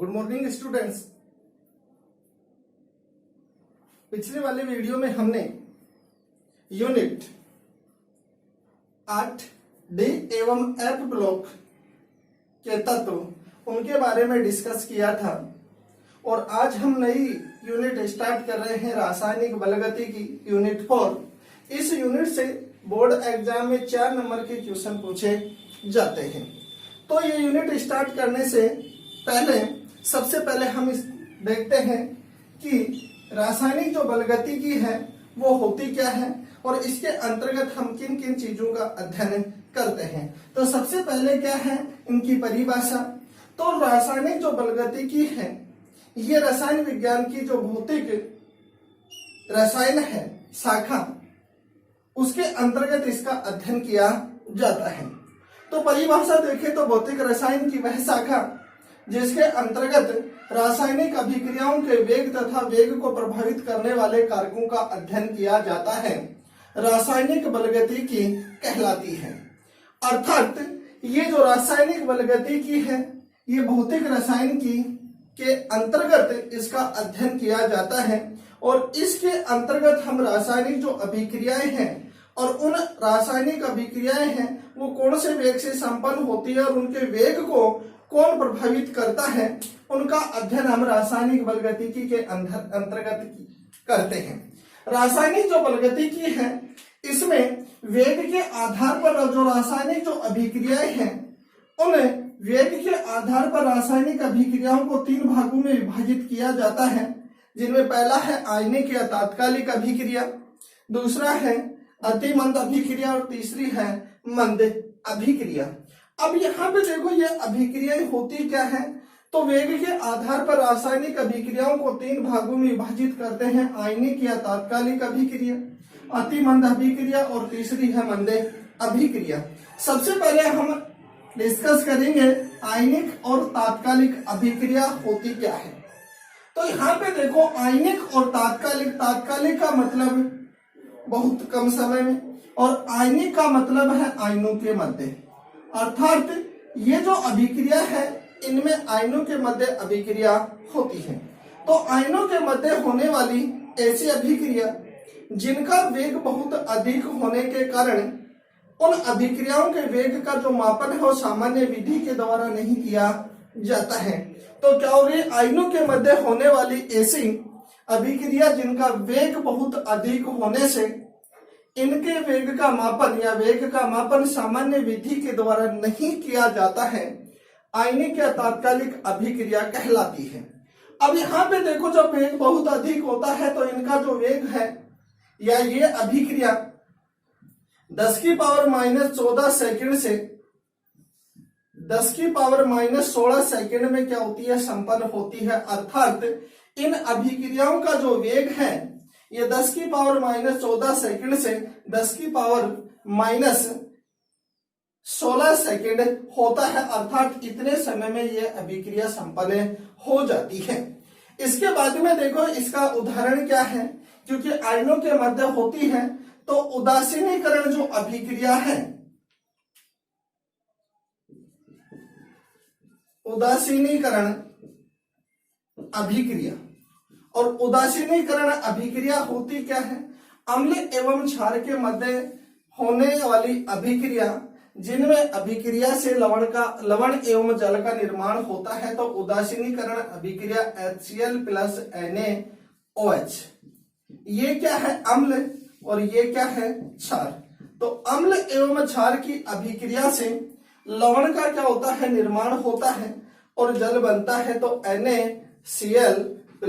Good morning students. पिछले वाले video में हमने यूनिट 8 डी एवं एफ ब्लॉक के तत्व उनके बारे में डिस्कस किया था और आज हम नई यूनिट स्टार्ट कर रहे हैं रासायनिक बलगतिकी यूनिट 4। इस यूनिट से बोर्ड एग्जाम में 4 नंबर के क्वेश्चन पूछे जाते हैं। तो ये यूनिट स्टार्ट करने से पहले सबसे पहले हम देखते हैं कि रासायनिक जो बलगतिकी है वो होती क्या है और इसके अंतर्गत हम किन किन चीजों का अध्ययन करते हैं। तो सबसे पहले क्या है इनकी परिभाषा। तो रासायनिक जो बलगतिकी है ये रसायन विज्ञान की जो भौतिक रसायन है शाखा उसके अंतर्गत इसका अध्ययन किया जाता है। तो परिभाषा देखें तो भौतिक रसायन की वह शाखा जिसके अंतर्गत रासायनिक अभिक्रियाओं के वेग तथा वेग को प्रभावित करने वाले कारकों का अध्ययन किया जाता है रासायनिक बलगतिकी कहलाती है। अर्थात ये जो रासायनिक बलगतिकी है ये भौतिक रसायन की के अंतर्गत इसका अध्ययन किया जाता है और इसके अंतर्गत हम रासायनिक जो अभिक्रियाएं हैं और उन रासायनिक अभिक्रियाएं हैं वो कौन से वेग से संपन्न होती है और उनके वेग को कौन प्रभावित करता है उनका अध्ययन हम रासायनिक बलगतिकी के अंतर्गत करते हैं। रासायनिक जो बलगतिकी है इसमें वेग के आधार पर जो रासायनिक जो अभिक्रियाएं हैं उन वेग के आधार पर रासायनिक अभिक्रियाओं को 3 भागों में विभाजित किया जाता है, जिनमें पहला है आयनिक या तात्कालिक अभिक्रिया, दूसरा है अति मंद अभिक्रिया और तीसरी है मंद अभिक्रिया। अब यहाँ पे देखो ये अभिक्रियाएं होती क्या है। तो वेग के आधार पर रासायनिक अभिक्रियाओं को 3 भागों में विभाजित करते हैं, आयनिक या तात्कालिक अभिक्रिया, अति मंद अभिक्रिया और तीसरी है मंद अभिक्रिया। सबसे पहले हम डिस्कस करेंगे आयनिक और तात्कालिक अभिक्रिया होती क्या है। तो यहाँ पे देखो आयनिक और तात्कालिक का मतलब बहुत कम समय में और आयनिक का मतलब है आयनों के मध्य। अर्थात ये जो अभिक्रिया है इनमें आयनों के मध्य अभिक्रिया होती है। तो आयनों के मध्य होने वाली ऐसी अभिक्रिया जिनका वेग बहुत अधिक होने के कारण उन अभिक्रियाओं के वेग का जो मापन है वो सामान्य विधि के द्वारा नहीं किया जाता है। तो क्या हो रही आयनों के मध्य होने वाली ऐसी अभिक्रिया जिनका वेग बहुत अधिक होने से इनके वेग का मापन या वेग का मापन सामान्य विधि के द्वारा नहीं किया जाता है, आयनिक या तात्कालिक अभिक्रिया कहलाती है। अब यहाँ पे देखो जब वेग बहुत अधिक होता है तो इनका जो वेग है या ये अभिक्रिया 10⁻⁻14 सेकंड से 10⁻16 सेकंड में क्या होती है संपन्न होती है। अर्थात इन अभिक्रियाओं का जो वेग है ये 10⁻14 सेकंड से 10⁻16 सेकंड होता है। अर्थात इतने समय में ये अभिक्रिया संपन्न हो जाती है। इसके बाद में देखो इसका उदाहरण क्या है, क्योंकि आयनों के मध्य होती है तो उदासीनीकरण जो अभिक्रिया है, उदासीनीकरण अभिक्रिया और उदासीनीकरण अभिक्रिया होती क्या है, अम्ल एवं क्षार के मध्य होने वाली अभिक्रिया जिनमें अभिक्रिया से लवण एवं जल का निर्माण होता है। तो उदासीनीकरण अभिक्रिया HCl + NaOH ये क्या है अम्ल और ये क्या है क्षार। तो अम्ल एवं क्षार की अभिक्रिया से लवण का क्या होता है निर्माण होता है और जल बनता है। तो NaCl +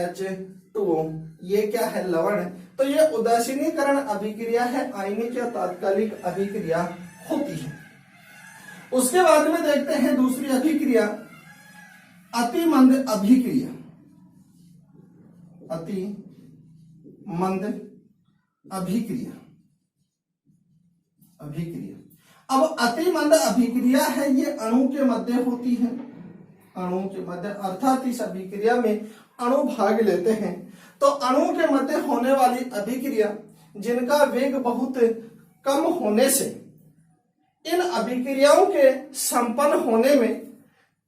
H2O ये क्या है लवण। तो ये उदासीनीकरण अभिक्रिया है, आयनिक या तात्कालिक अभिक्रिया होती है। उसके बाद में देखते हैं दूसरी अभिक्रिया अति मंद अभिक्रिया। अति मंद अभिक्रिया अब अति मंद अभिक्रिया है ये अणु के मध्य होती है, अणु के मध्य। अर्थात इस अभिक्रिया में अणु भाग लेते हैं। तो अणु के मध्य होने वाली अभिक्रिया जिनका वेग बहुत कम होने से इन अभिक्रियाओं के संपन्न होने में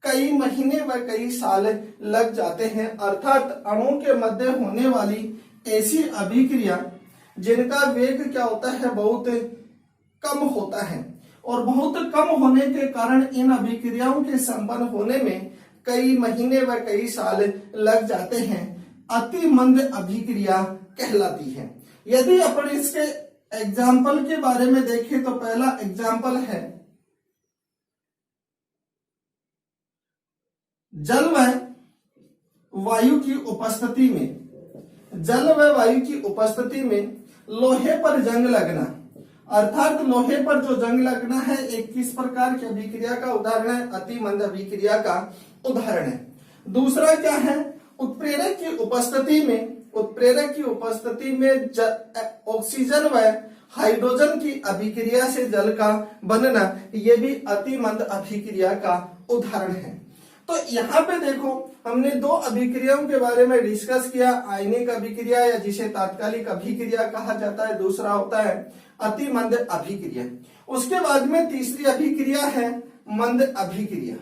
कई महीने व कई साल लग जाते हैं। अर्थात अणु के मध्य होने वाली ऐसी अभिक्रिया जिनका वेग क्या होता है, बहुत कम होता है, और बहुत कम होने के कारण इन अभिक्रियाओं के संपन्न होने में कई महीने व कई साल लग जाते हैं, अति मंद अभिक्रिया कहलाती है। यदि अपन इसके एग्जाम्पल के बारे में देखें तो पहला एग्जाम्पल है जल व वायु की उपस्थिति में। जल व वायु की उपस्थिति में लोहे पर जंग लगना, अर्थात लोहे पर जो जंग लगना है एक किस प्रकार की अभिक्रिया का उदाहरण है, अति मंद अभिक्रिया का उदाहरण है। दूसरा क्या है, उत्प्रेरक की उपस्थिति में, उत्प्रेरक की उपस्थिति में ऑक्सीजन व हाइड्रोजन की अभिक्रिया से जल का बनना, यह भी अति मंद अभिक्रिया का उदाहरण है। तो यहाँ पे देखो हमने दो अभिक्रियाओं के बारे में डिस्कस किया, आयनिक अभिक्रिया या जिसे तात्कालिक अभिक्रिया कहा जाता है, दूसरा होता है अति मंद अभिक्रिया। उसके बाद में तीसरी अभिक्रिया है मंद अभिक्रिया।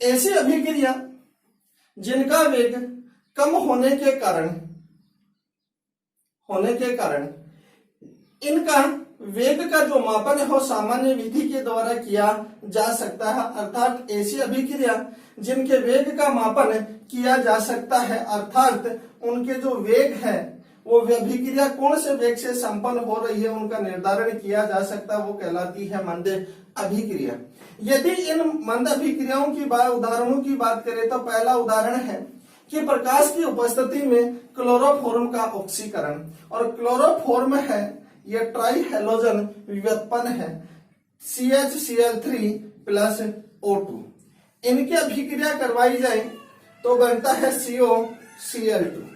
ऐसी अभिक्रिया जिनका वेग कम होने के कारण इनका वेग का जो मापन है वो सामान्य विधि के द्वारा किया जा सकता है। अर्थात ऐसी अभिक्रिया जिनके वेग का मापन किया जा सकता है, अर्थात उनके जो वेग है वो अभिक्रिया कौन से वेग से संपन्न हो रही है उनका निर्धारण किया जा सकता है, वो कहलाती है मंद अभिक्रिया। यदि इन मंद अभिक्रियाओं की उदाहरणों की बात करें तो पहला उदाहरण है कि प्रकाश की उपस्थिति में क्लोरोफॉर्म का ऑक्सीकरण, और क्लोरोफॉर्म है यह ट्राई हेलोजन व्युत्पन्न है CHCl3 प्लस O2। इनकी अभिक्रिया करवाई जाए तो बनता है COCl2।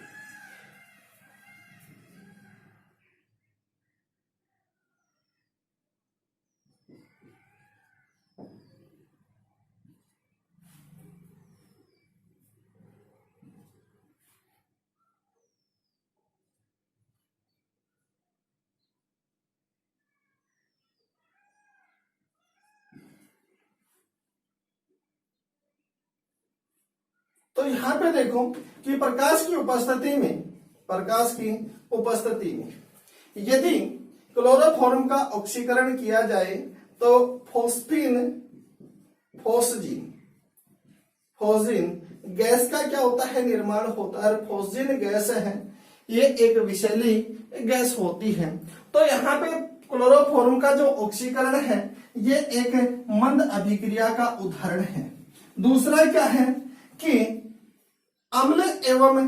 तो यहां पे देखो कि प्रकाश की उपस्थिति में यदि क्लोरोफॉर्म का ऑक्सीकरण किया जाए तो फोस्जीन गैस का क्या होता है, निर्माण होता है। फोस्जीन गैस है ये एक विषैली गैस होती है। तो यहाँ पे क्लोरोफॉर्म का जो ऑक्सीकरण है ये एक मंद अभिक्रिया का उदाहरण है। दूसरा क्या है कि अम्ल एवं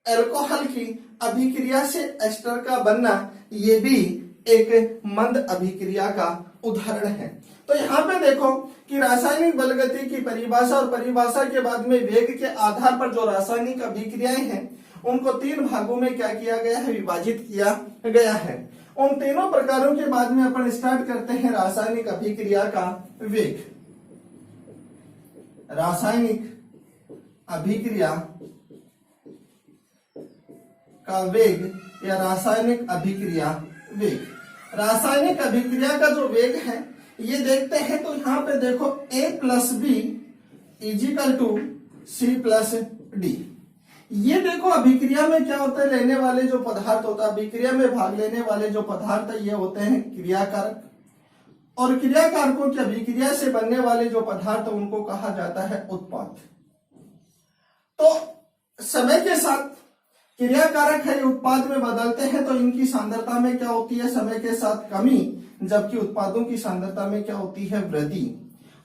अल्कोहल की अभिक्रिया से एस्टर का बनना, ये भी एक मंद अभिक्रिया का उदाहरण है। तो यहाँ पे देखो कि रासायनिक बलगति की परिभाषा और परिभाषा के बाद में वेग के आधार पर जो रासायनिक अभिक्रियाएं हैं उनको तीन भागों में क्या किया गया है, विभाजित किया गया है। उन तीनों प्रकारों के बाद में अपन स्टार्ट करते हैं रासायनिक अभिक्रिया का वेग। रासायनिक अभिक्रिया का वेग या रासायनिक अभिक्रिया वेग। रासायनिक अभिक्रिया का जो वेग है ये देखते हैं तो यहाँ पे देखो A+B = C+D। ये देखो अभिक्रिया में क्या होता है, लेने वाले जो पदार्थ होता है, अभिक्रिया में भाग लेने वाले जो पदार्थ है ये होते हैं क्रियाकारक, और क्रियाकारकों की अभिक्रिया से बनने वाले जो पदार्थ उनको कहा जाता है उत्पाद। तो समय के साथ क्रियाकारक है उत्पाद में बदलते हैं तो इनकी सांद्रता में क्या होती है, समय के साथ कमी, जबकि उत्पादों की सांद्रता में क्या होती है, वृद्धि।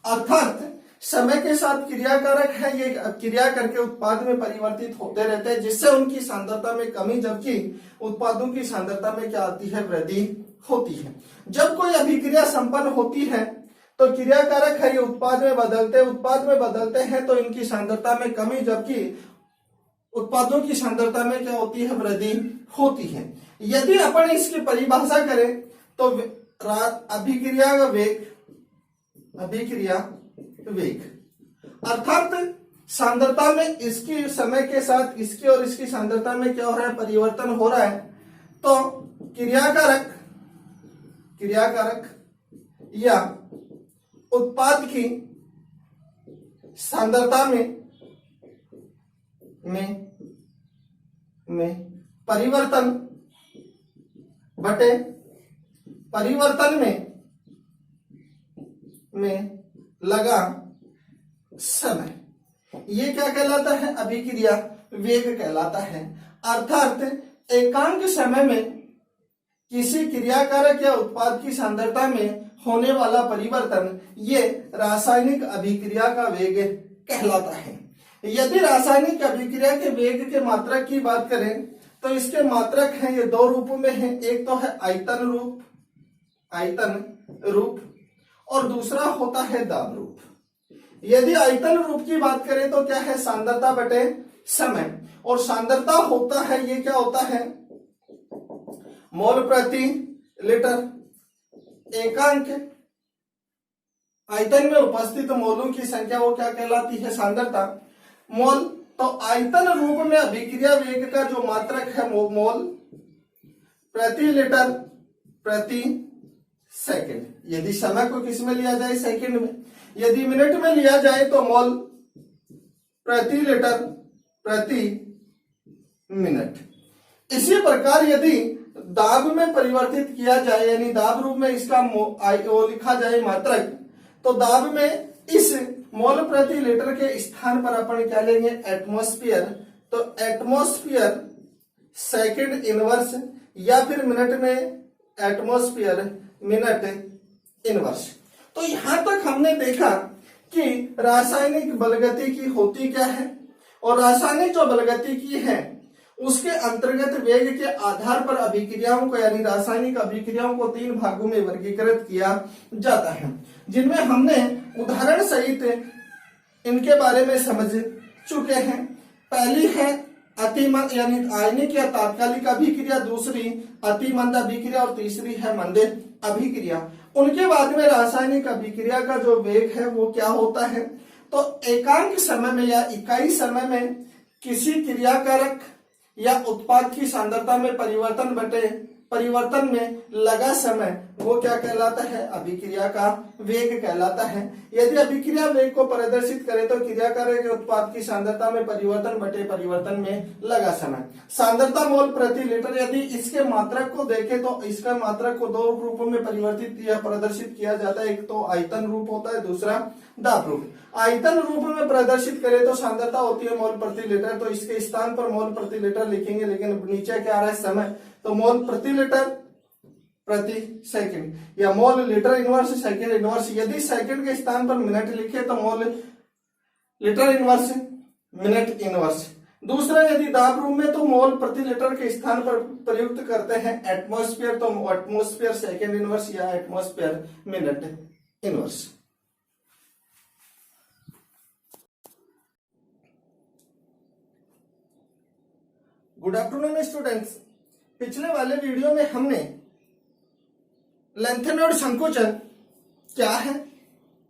अर्थात समय के साथ क्रियाकारक है ये क्रिया करके उत्पाद में परिवर्तित होते रहते हैं, जिससे उनकी सांद्रता में कमी, जबकि उत्पादों की सांद्रता में क्या आती है, वृद्धि होती है। जब कोई अभिक्रिया संपन्न होती है तो क्रियाकारक है ये उत्पाद में बदलते हैं तो इनकी सांद्रता में कमी, जबकि उत्पादों की सांद्रता में क्या होती है, वृद्धि होती है। यदि अपन इसकी परिभाषा करें तो अभिक्रिया वेग अर्थात सांद्रता में इसकी समय के साथ इसकी और इसकी सांद्रता में क्या हो रहा है, परिवर्तन हो रहा है। तो क्रियाकारक क्रियाकारक या उत्पाद की सांद्रता में परिवर्तन बटे परिवर्तन में लगा समय, ये क्या कहलाता है? अभिक्रिया वेग कहलाता है। अर्थात एकांक समय में किसी क्रियाकारक या उत्पाद की सांद्रता में होने वाला परिवर्तन ये रासायनिक अभिक्रिया का वेग कहलाता है। यदि रासायनिक अभिक्रिया के वेग के मात्रक की बात करें तो इसके मात्रक हैं, ये दो रूपों में है। एक तो है आयतन रूप और दूसरा होता है दाब रूप। यदि आयतन रूप की बात करें तो क्या है? सांद्रता बटे समय, और सांद्रता होता है, ये क्या होता है? मोल प्रति लीटर। एकांक आयतन में उपस्थित मोलों की संख्या वो क्या कहलाती है? सांद्रता। मोल तो आयतन रूप में अभिक्रिया वेग का जो मात्रक है वो मोल प्रति लीटर प्रति सेकंड। यदि समय को किस में लिया जाए? सेकंड में। यदि मिनट में लिया जाए तो मोल प्रति लीटर प्रति मिनट। इसी प्रकार यदि दाब में परिवर्तित किया जाए, यानी दाब रूप में इसका वो लिखा जाए मात्रक, तो दाब में इस मोल प्रति लीटर के स्थान पर अपन क्या लेंगे? एटमॉस्फेयर। तो एटमॉस्फेयर सेकंड इनवर्स, या फिर मिनट में एटमॉस्फेयर मिनट इनवर्स। तो यहां तक हमने देखा कि रासायनिक बलगतिकी होती क्या है, और रासायनिक जो बलगतिकी है उसके अंतर्गत वेग के आधार पर अभिक्रियाओं को, यानी रासायनिक अभिक्रियाओं को 3 भागों में वर्गीकृत किया जाता है, जिनमें हमने उदाहरण सहित इनके बारे में समझ चुके हैं। पहली है अतिमंद यानी आयनिक या तात्कालिक अभिक्रिया, दूसरी अतिमंद अभिक्रिया और तीसरी है मंद अभिक्रिया। उनके बाद में रासायनिक अभिक्रिया का जो वेग है वो क्या होता है? तो एकांक समय में या इकाई समय में किसी क्रियाकारक या उत्पाद की सांद्रता में परिवर्तन बटे परिवर्तन में लगा समय वो क्या कहलाता है? अभिक्रिया का वेग कहलाता है। यदि अभिक्रिया वेग को प्रदर्शित करें तो क्रियाकारक या उत्पाद की सांद्रता में परिवर्तन बटे परिवर्तन में लगा समय। सांद्रता मोल प्रति लीटर, यदि इसके मात्रक को देखें तो इसका मात्रक को 2 रूपों में परिवर्तित या प्रदर्शित किया जाता है। एक तो आयतन रूप होता है, दूसरा दाब रूप। आयतन रूप में प्रदर्शित करें तो सांद्रता होती है मोल प्रति लीटर, तो इसके स्थान पर मोल प्रति लीटर लिखेंगे, लेकिन नीचे क्या आ रहा है? समय। तो मोल प्रति लीटर प्रति सेकंड या mole litre inverse second inverse. यदि सेकंड के स्थान पर मिनट लिखे तो mole litre inverse minute inverse. दूसरा यदि दाब रूप में तो मोल प्रति लीटर के स्थान पर प्रयुक्त करते हैं एटमॉस्फेयर, तो एटमॉस्फेयर सेकंड इनवर्स या atmosphere minute inverse. Good afternoon students. पिछले वाले वीडियो में हमने लेंथेनॉइड संकुचन क्या है,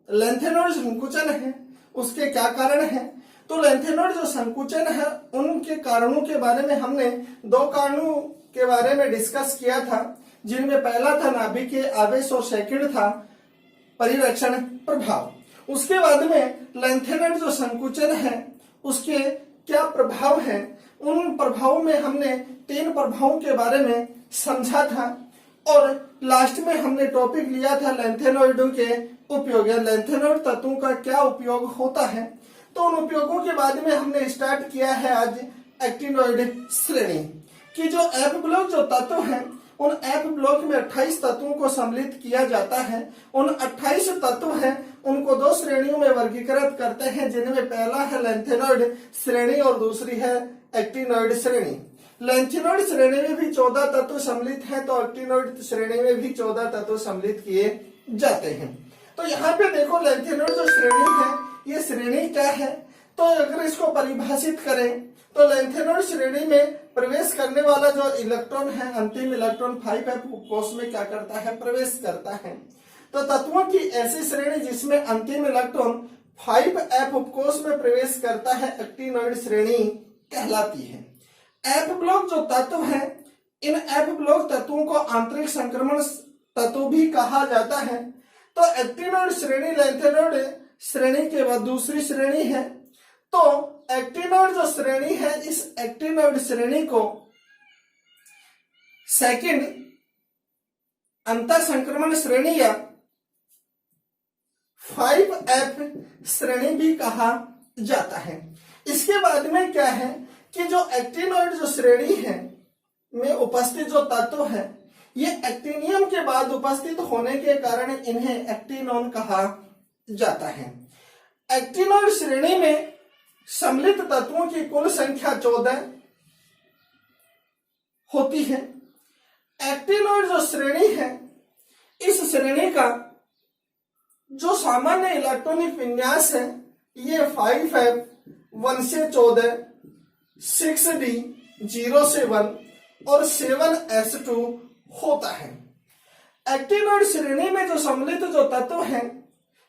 लेंथेनॉइड संकुचन है उसके क्या कारण है, तो लेंथेनॉइड जो संकुचन है उनके कारणों के बारे में हमने 2 कारणों के बारे में डिस्कस किया था, जिनमें पहला था नाभिकीय आवेश और सेकंड था परिरक्षण प्रभाव। उसके बाद में लेंथेनॉइड जो संकुचन है उसके क्या प्रभाव हैं, उन प्रभावों में हमने 3 प्रभावों के बारे में समझा था, और लास्ट में हमने टॉपिक लिया था लेंथेनॉइडों के उपयोग या लेंथेनॉइड तत्वों का क्या उपयोग होता है। तो उन उपयोगों के बाद में हमने स्टार्ट किया है आज एक्टिनॉइड श्रेणी की। जो एफ ब्लॉक जो तत्व हैं उन एफ ब्लॉक में 28 तत्वों को सम्मिलित किया जाता है। उन 28 तत्व हैं उनको 2 श्रेणियों में वर्गीकृत करते हैं, जिनमें पहला है लेंथेनॉइड श्रेणी और दूसरी है एक्टिनॉइड श्रेणी। लेंथेनॉइड श्रेणी में भी 14 तत्व सम्मिलित हैं, तो एक्टिनॉइड श्रेणी में भी 14 तत्व सम्मिलित किए जाते हैं। तो यहाँ पे देखो लेंथेनॉइड जो श्रेणी है ये श्रेणी क्या है, तो अगर इसको परिभाषित करें तो लेंथेनॉइड श्रेणी में प्रवेश करने वाला जो इलेक्ट्रॉन है अंतिम इलेक्ट्रॉन 5f कोष में क्या करता है? प्रवेश करता है। तो तत्वों की ऐसी श्रेणी जिसमें अंतिम इलेक्ट्रॉन 5f कोष में प्रवेश करता है एक्टिनॉइड श्रेणी कहलाती है। एफ ब्लॉक जो तत्व है इन एफ ब्लॉक तत्वों को आंतरिक संक्रमण तत्व भी कहा जाता है। तो एक्टिनोइड श्रेणी लैंथेनोइड श्रेणी के बाद दूसरी श्रेणी है। तो एक्टिनोइड जो श्रेणी है, इस एक्टिनोइड श्रेणी को सेकंड अंतर संक्रमण श्रेणी या 5F श्रेणी भी कहा जाता है। इसके बाद में क्या है कि जो एक्टिनोइड जो श्रेणी है में उपस्थित जो तत्व है, ये एक्टिनियम के बाद उपस्थित होने के कारण इन्हें एक्टिनोन कहा जाता है। एक्टिनोइड श्रेणी में सम्मिलित तत्वों की कुल संख्या 14 होती है। एक्टिनोइड जो श्रेणी है, इस श्रेणी का जो सामान्य इलेक्ट्रॉनिक विन्यास है, ये 5F 1 से 14, 6D 0 से 1 और 7S2 होता है। एक्टिनोइड श्रेणी में जो सम्मिलित जो तत्व है,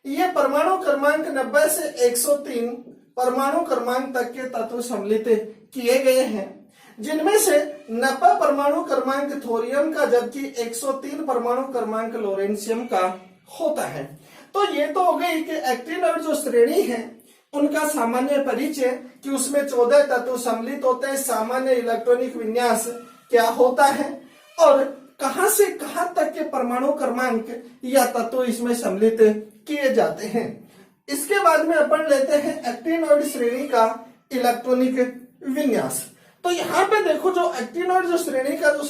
ये परमाणु क्रमांक 90 से 103 परमाणु क्रमांक तक के तत्व सम्मिलित किए गए हैं, जिनमें से 90 परमाणु क्रमांक थोरियम का जबकि 103 परमाणु क्रमांक लोरेंशियम का होता है। तो ये तो हो गई कि एक्टिनोइड जो श्रेणी है उनका सामान्य परिचय, कि उसमें 14 तत्व सम्मिलित होते हैं, सामान्य इलेक्ट्रॉनिक विन्यास क्या होता है और कहां से कहां तक के परमाणु क्रमांक या तत्व इसमें सम्मिलित किए जाते हैं। इसके बाद में अपन लेते हैं एक्टिनोइड श्रेणी का इलेक्ट्रॉनिक विन्यास। तो यहाँ पे देखो, जो एक्टिनोइड जो श्रेणी का जो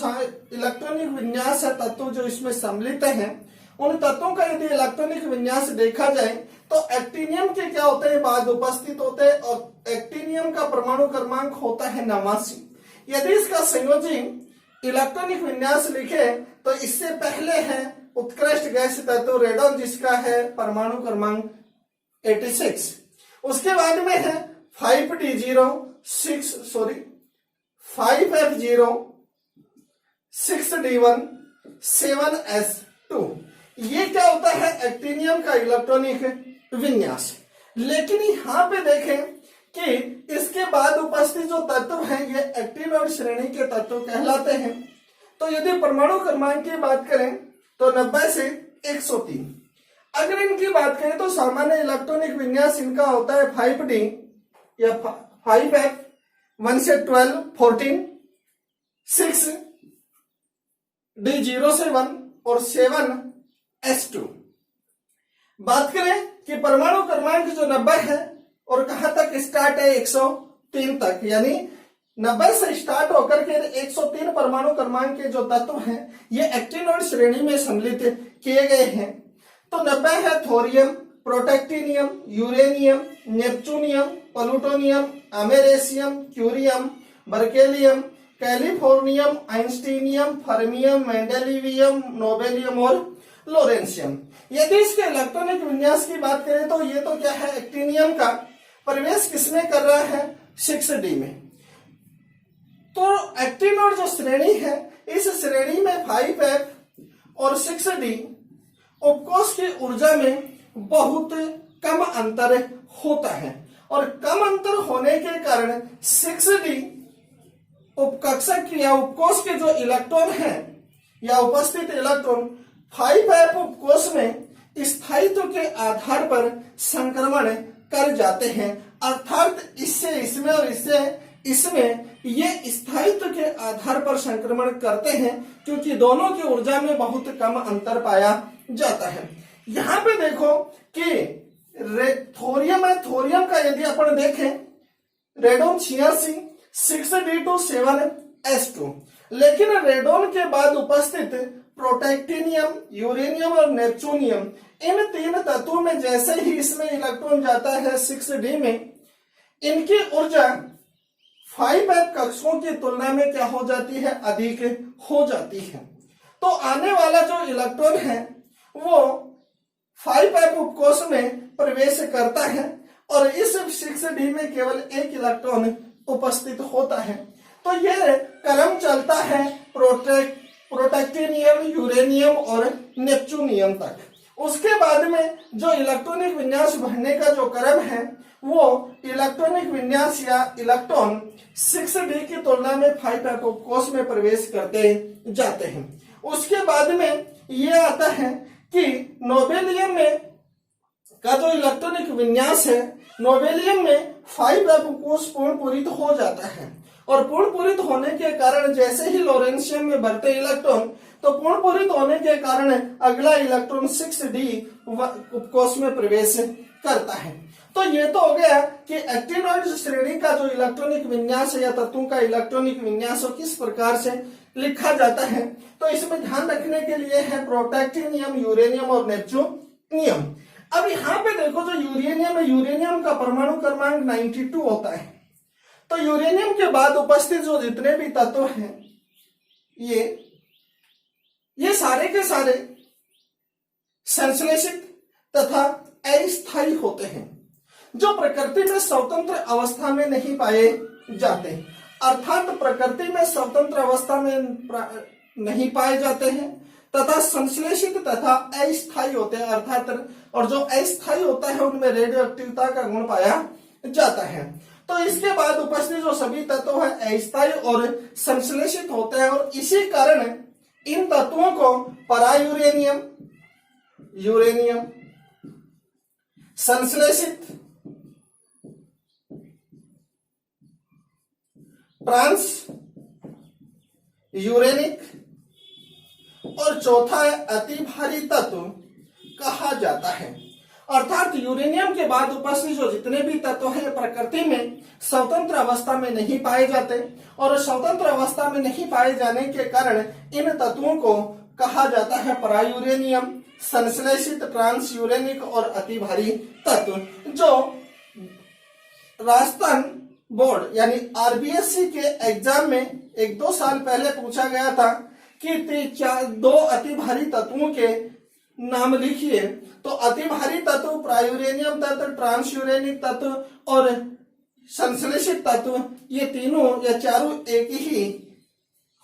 इलेक्ट्रॉनिक विन्यास है, तत्व जो इसमें सम्मिलित हैं, उन तत्वों का यदि इलेक्ट्रॉनिक विन्यास देखा जाए तो एक्टिनियम के क्या होते हैं, बाद उपस्थित होते हैं और एक्टिनियम का परमाणु क्रमांक होता है 89। यदि इसका संयोजी इलेक्ट्रॉनिक विन्यास लिखे तो इससे पहले है उत्कृष्ट गैस तत्व रेडोन, जिसका है परमाणु क्रमांक 86। उसके बाद में है 5D0 5F0 6D1 7S2। ये क्या होता है, एक्टिनियम का इलेक्ट्रॉनिक विन्यास। लेकिन यहां पे देखें कि इसके बाद उपस्थित जो तत्व हैं, ये एक्टिनोइड श्रेणी के तत्व कहलाते हैं। तो यदि परमाणु क्रमांक की बात करें तो 90 से 103। अगर इनकी बात करें तो सामान्य इलेक्ट्रॉनिक विन्यास इनका होता है 5D या 5F 1 से 12 14, 6D 0 से 1 और 7S2। बात करें कि परमाणु क्रमांक जो 90 है और कहां तक स्टार्ट है, 103 तक, यानी 90 से स्टार्ट होकर के 103 परमाणु क्रमांक के जो तत्व हैं, ये एक्टिनोइड श्रेणी में सम्मिलित किए गए हैं। तो 90 है thorium, protactinium, uranium, neptunium, plutonium, americium, curium, berkelium, californium, einsteinium, fermium, mendelevium, nobelium और लोरेंशियम। यदि इसके इलेक्ट्रॉनिक विन्यास की बात करें तो ये तो क्या है, एक्टिनियम का प्रवेश किसमें कर रहा है, 6D में। तो एक्टिनोइड जो श्रेणी है, इस श्रेणी में 5F और 6D उपकोष की ऊर्जा में बहुत कम अंतर होता है और कम अंतर होने के कारण 6D उपकक्षक या उपकोष के जो इलेक्ट्रॉन है या उपस्थित इलेक्ट्रॉन 5F उपकोष में स्थायित्व के आधार पर संक्रमण कर जाते हैं, अर्थात इससे इसमें और इससे इसमें ये स्थायित्व के आधार पर संक्रमण करते हैं, क्योंकि दोनों की ऊर्जा में बहुत कम अंतर पाया जाता है। यहां पे देखो कि थोरियम है, थोरियम का यदि अपन देखें, रेडोन 86 6D2 7S2। लेकिन रेडोन के बाद उपस्थित प्रोटेक्टिनियम, यूरेनियम और नेपच्यूनियम, इन तीन तत्वों में जैसे ही इसमें इलेक्ट्रॉन जाता है 6D में, इनकी ऊर्जा 5F कक्षकों की तुलना में क्या हो जाती है, अधिक हो जाती है। तो आने वाला जो इलेक्ट्रॉन है वो 5F उपकोष में प्रवेश करता है और इस 6D में केवल एक इलेक्ट्रॉन उपस्थित होता है। तो यह क्रम चलता है प्रोटेक्टिनियम, यूरेनियम और नेपच्यूनियम तक। उसके बाद में जो इलेक्ट्रॉनिक विन्यास बढ़ने का जो क्रम है, वो इलेक्ट्रॉनिक विन्यास या इलेक्ट्रॉन 6D की तुलना में 5F उपकोष में प्रवेश करते जाते हैं। उसके बाद में ये आता है कि नोबेलियम में का जो इलेक्ट्रॉनिक विन्यास है, नोबेलियम में 5f कोष पूर्ण पूरित हो जाता है और पूर्ण पूरित होने के कारण जैसे ही लोरेंशियम में बढ़ते इलेक्ट्रॉन तो पूर्ण पूरित होने के कारण अगला इलेक्ट्रॉन 6d उपकोष में प्रवेश करता है। तो ये तो हो गया कि एक्टिनॉइड श्रेणी का जो इलेक्ट्रॉनिक विन्यास है या तत्वों का इलेक्ट्रॉनिक विन्यास हो किस प्रकार से लिखा जाता है। तो इसमें ध्यान रखने के लिए है प्रोटैक्टिनियम, यूरेनियम और नेपच्यूनियम। अब यहाँ पे देखो जो यूरेनियम है, यूरेनियम का परमाणु क्रमांक 92 होता है। तो यूरेनियम के बाद उपस्थित जो जितने भी तत्व हैं ये सारे के सारे संश्लेषित तथा अस्थायी होते हैं जो प्रकृति में स्वतंत्र अवस्था में नहीं पाए जाते, अर्थात प्रकृति में स्वतंत्र अवस्था में नहीं पाए जाते हैं तथा संश्लेषित तथा अस्थायी होते हैं, अर्थात और जो अस्थायी होता है उनमें रेडियो एक्टिविटी का गुण पाया जाता है। तो इसके बाद उपस्थित जो सभी तत्व है अस्थायी और संश्लेषित होते हैं और इसी कारण इन तत्वों को परायूरेनियम, यूरेनियम, संश्लेषित, ट्रांस यूरेनिक और चौथा है अति भारी तत्व कहा जाता है। अर्थात यूरेनियम के बाद उपस्थित जो जितने भी तत्व हैं प्रकृति में स्वतंत्र अवस्था में नहीं पाए जाते और स्वतंत्र अवस्था में नहीं पाए जाने के कारण इन तत्वों को कहा जाता है परायूरेनियम, संश्लेषित, ट्रांस यूरेनिक और अति भारी तत्व। जो राजस्थान बोर्ड यानी आरबीएससी के एग्जाम में 1-2 साल पहले पूछा गया था कि 2 अति भारी तत्वों के नाम लिखिए, तो अति भारी तत्व प्रायूरेनियम तत्व, ट्रांसयूरेनिक तत्व और संश्लेषित तत्व, ये तीनों या चारों एक ही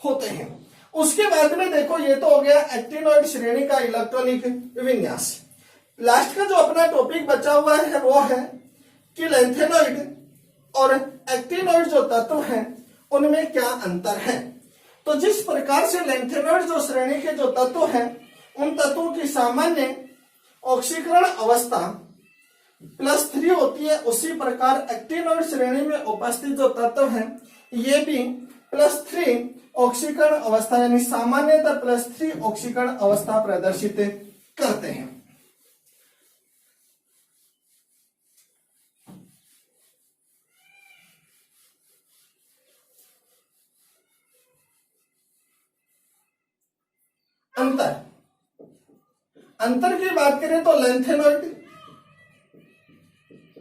होते हैं। उसके बाद में देखो ये तो हो गया एक्टिनॉइड श्रेणी का इलेक्ट्रॉनिक विन्यास। लास्ट का जो अपना टॉपिक बचा हुआ है वो है कि लैंथेनॉइड और एक्टिनॉइड जो तत्व हैं उनमें क्या अंतर है। तो जिस प्रकार से लैंथेनॉइड जो श्रेणी के जो तत्व हैं उन तत्वों की सामान्य ऑक्सीकरण अवस्था +3 होती है, उसी प्रकार एक्टिनॉइड श्रेणी में उपस्थित जो तत्व हैं ये भी +3 ऑक्सीकरण अवस्था यानी सामान्यतः +3 ऑक्सीकरण अवस्था प्रदर्शित करते हैं। अंतर की बात करें तो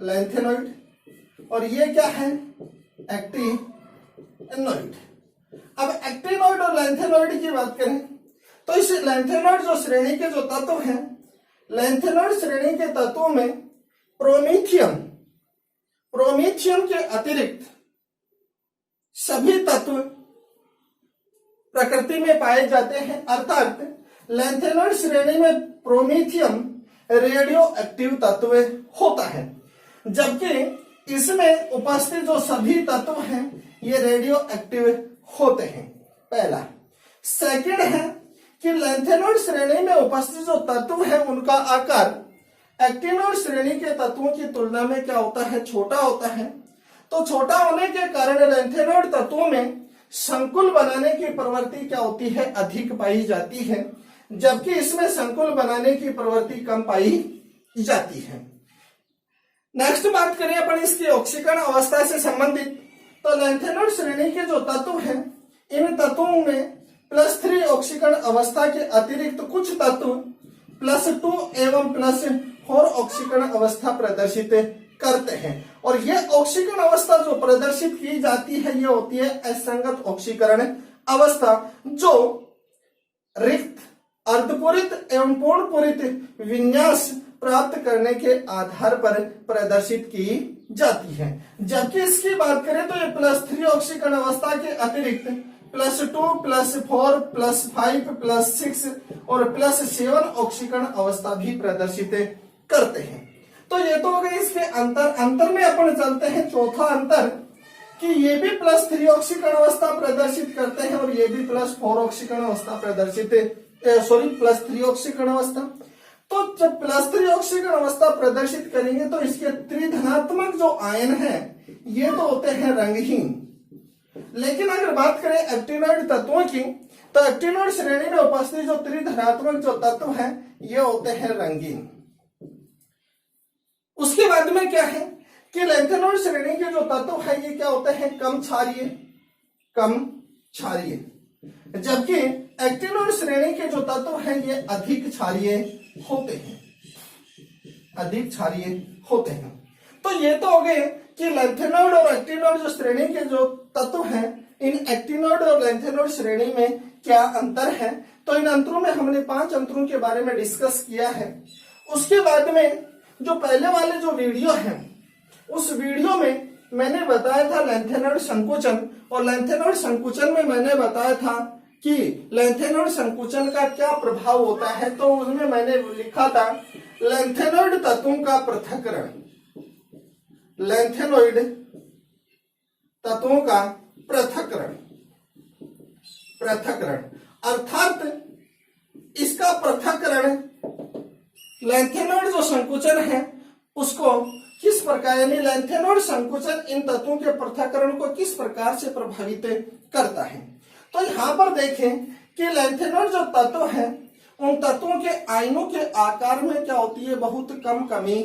लैंथेनॉइड और ये क्या है एक्टिनॉइड। अब एक्टिनॉइड और लैंथेनॉइड की बात करें तो इस लैंथेनॉइड जो श्रेणी के जो तत्व हैं, लैंथेनॉइड श्रेणी के तत्वों में प्रोमीथियम के अतिरिक्त सभी तत्व प्रकृति में पाए जाते हैं, अर्थात लैंथेनॉइड श्रेणी में प्रोमीथियम रेडियो एक्टिव तत्व होता है, जबकि इसमें उपस्थित जो सभी तत्व हैं ये रेडियो एक्टिव होते हैं। पहला। सेकंड है कि लैंथेनॉइड श्रेणी में उपस्थित जो तत्व हैं उनका आकार एक्टिनॉइड श्रेणी के तत्वों की तुलना में क्या होता है, छोटा होता है। तो छोटा होने के कारण लैंथेनॉइड तत्वों में संकुल बनाने की प्रवृत्ति क्या होती है, अधिक पाई जाती है, जबकि इसमें संकुल बनाने की प्रवृत्ति कम पाई जाती है। नेक्स्ट बात करें अपन इसकी ऑक्सीकरण अवस्था से संबंधित, तो लैंथेनॉइड श्रेणी के जो तत्व हैं इन तत्वों में +3 ऑक्सीकरण अवस्था के अतिरिक्त कुछ तत्व +2 एवं +4 ऑक्सीकरण अवस्था प्रदर्शित करते हैं और यह ऑक्सीकरण अवस्था जो प्रदर्शित की जाती है ये होती है असंगत ऑक्सीकरण अवस्था, जो रिक्त, अर्धपूरित एवं पूर्ण पूरित विन्यास प्राप्त करने के आधार पर प्रदर्शित की जाती है। जबकि इसकी बात करें तो ये +3 ऑक्सीकरण अवस्था के अतिरिक्त +2, +4, +5, +6 और +7 ऑक्सीकरण अवस्था भी प्रदर्शित करते हैं। तो ये तो हो गए इसके अंतर में अपन चलते हैं चौथा अंतर कि ये भी +3 ऑक्सीकरण अवस्था प्रदर्शित करते हैं और ये भी +4 ऑक्सीकरण अवस्था प्रदर्शित +3 ऑक्सीकरण अवस्था। तो जब +3 ऑक्सीकरण अवस्था प्रदर्शित करेंगे तो इसके त्रिधनात्मक जो आयन है ये तो होते हैं रंगहीन। लेकिन अगर बात करें एक्टिनॉइड तत्वों की, तो एक्टिनॉइड श्रेणी में उपस्थित जो त्रिधनात्मक जो तत्व हैं ये होते हैं रंगीन। उसके बाद में क्या है कि लैंथेनॉइड श्रेणी के जो तत्व है ये क्या होते हैं, कम क्षारीय, जबकि एक्टिनॉइड श्रेणी के जो तत्व हैं ये अधिक क्षारीय होते हैं। तो ये तो हो गए कि लैंथेनॉइड और एक्टिनॉइड जो श्रेणी के जो तत्व हैं, इन एक्टिनॉइड और लैंथेनॉइड श्रेणी में क्या अंतर है। तो इन अंतरों में हमने 5 अंतरों के बारे में डिस्कस किया है। उसके बाद में जो पहले वाले जो वीडियो है उस वीडियो में मैंने बताया था लैंथेनॉइड संकुचन, और लैंथेनॉइड संकुचन में मैंने बताया था कि लैंथेनॉइड संकुचन का क्या प्रभाव होता है। तो उसमें मैंने लिखा था लैंथेनॉइड तत्वों का पृथक्करण, लैंथेनॉइड तत्वों का पृथक्करण अर्थात इसका पृथक्करण लैंथेनॉइड जो संकुचन है उसको किस प्रकार, यानी लैंथेनॉइड संकुचन इन तत्वों के पृथक्करण को किस प्रकार से प्रभावित करता है। तो यहां पर देखें कि लैंथेनॉइड जो तत्व है उन तत्वों के आयनों के आकार में क्या होती है, बहुत कम कमी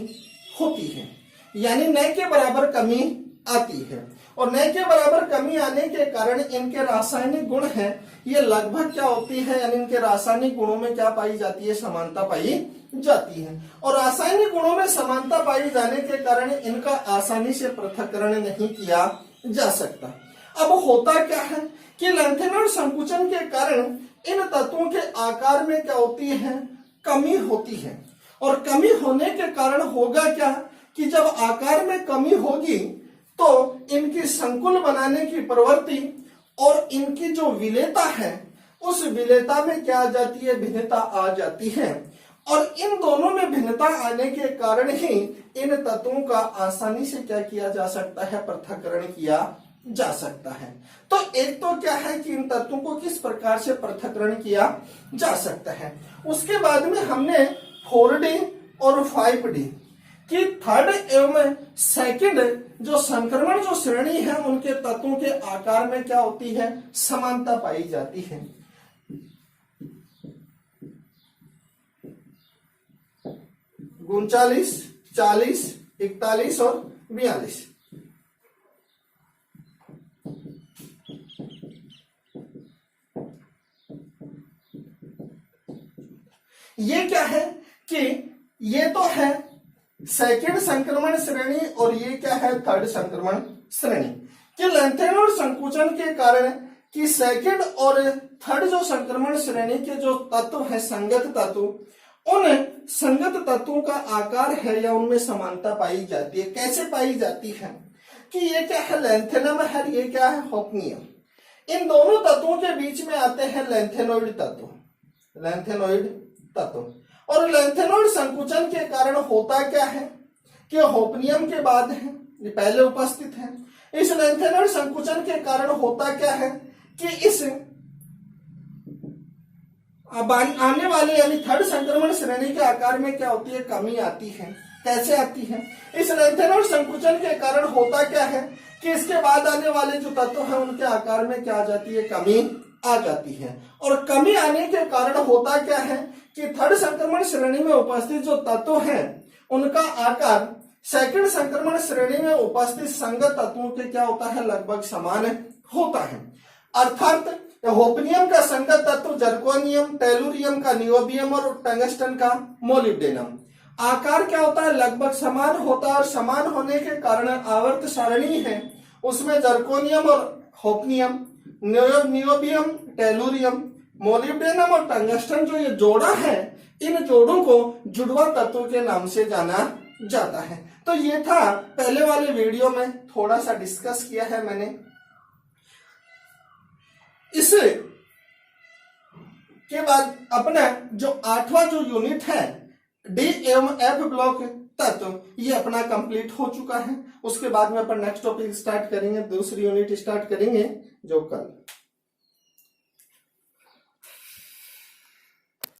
होती है, यानी न के बराबर कमी आती है। और न के बराबर कमी आने के कारण इनके रासायनिक गुण हैं ये लगभग क्या होती है, यानी इनके रासायनिक गुणों में क्या पाई जाती है, समानता पाई जाती है। और रासायनिक गुणों में समानता पाई जाने के कारण इनका आसानी से पृथक्करण नहीं किया जा सकता। अब होता क्या है कि लैंथेनॉइड संकुचन के कारण इन तत्वों के आकार में क्या होती है, कमी होती है। और कमी होने के कारण होगा क्या कि जब आकार में कमी होगी तो इनकी संकुल बनाने की प्रवृत्ति और इनकी जो विलेयता है उस विलेयता में क्या आ जाती है, भिन्नता आ जाती है। और इन दोनों में भिन्नता आने के कारण ही इन तत्वों का आसानी से क्या किया जा सकता है, पृथक्करण किया जा सकता है। तो एक तो क्या है कि इन तत्वों को किस प्रकार से पृथक्करण किया जा सकता है। उसके बाद में हमने 4D और 5D कि थर्ड एवं सेकंड जो संक्रमण जो श्रेणी है उनके तत्वों के आकार में क्या होती है, समानता पाई जाती है। 39, 40, 41 और 42। ये क्या है कि ये तो है सेकंड संक्रमण श्रेणी और ये क्या है, थर्ड संक्रमण श्रेणी। कि लैंथेनॉइड संकुचन के कारण कि सेकंड और थर्ड जो संक्रमण श्रेणी के जो तत्व है, संगत तत्व, उन संगत तत्वों का आकार है या उनमें समानता पाई जाती है। कैसे पाई जाती है कि ये क्या है, लैंथेनम है, ये क्या है, होपनियम। इन दोनों तत्वों के बीच में आते हैं लैंथेनॉइड तत्व। और लैंथेनॉइड संकुचन के कारण होता क्या है कि होपनियम के बाद है, ये पहले उपस्थित है। इस लैंथेनॉइड संकुचन के कारण होता क्या है कि इस आने वाले यानी थर्ड संक्रमण श्रेणी के आकार में क्या होती है, कमी आती है। कैसे आती है, इस लैंथेनॉइड संकुचन के कारण होता क्या है कि इसके बाद आने वाले जो तत्व हैं उनके आकार में क्या आ जाती है, कमी आ जाती है। और कमी आने के कारण होता क्या है कि थर्ड संक्रमण श्रेणी में उपस्थित जो तत्व हैं उनका आकार सेकंड संक्रमण श्रेणी में उपस्थित संगत तत्वों के क्या होता है, लगभग समान होता है। अर्थात होपनियम का संगत तत्व जर्कोनियम, टेलुरियम का नियोबियम और टंगस्टन का मोलिब्डेनम, आकार क्या होता है, लगभग समान होता है। और समान होने के कारण आवर्त सारणी है उसमें जर्कोनियम और होपनियम, नियोबियम, टेलुरियम, मोलिब्डेनम और टंगस्टन जो ये जोड़ा है, इन जोड़ों को जुड़वा तत्व के नाम से जाना जाता है। तो ये था पहले वाले वीडियो में थोड़ा सा डिस्कस किया है मैंने। इस के बाद अपना जो 8वां जो यूनिट है डी एवं एफ ब्लॉक तत्व, ये अपना कंप्लीट हो चुका है। उसके बाद में अपन नेक्स्ट टॉपिक स्टार्ट करेंगे, दूसरी यूनिट स्टार्ट करेंगे जो कल।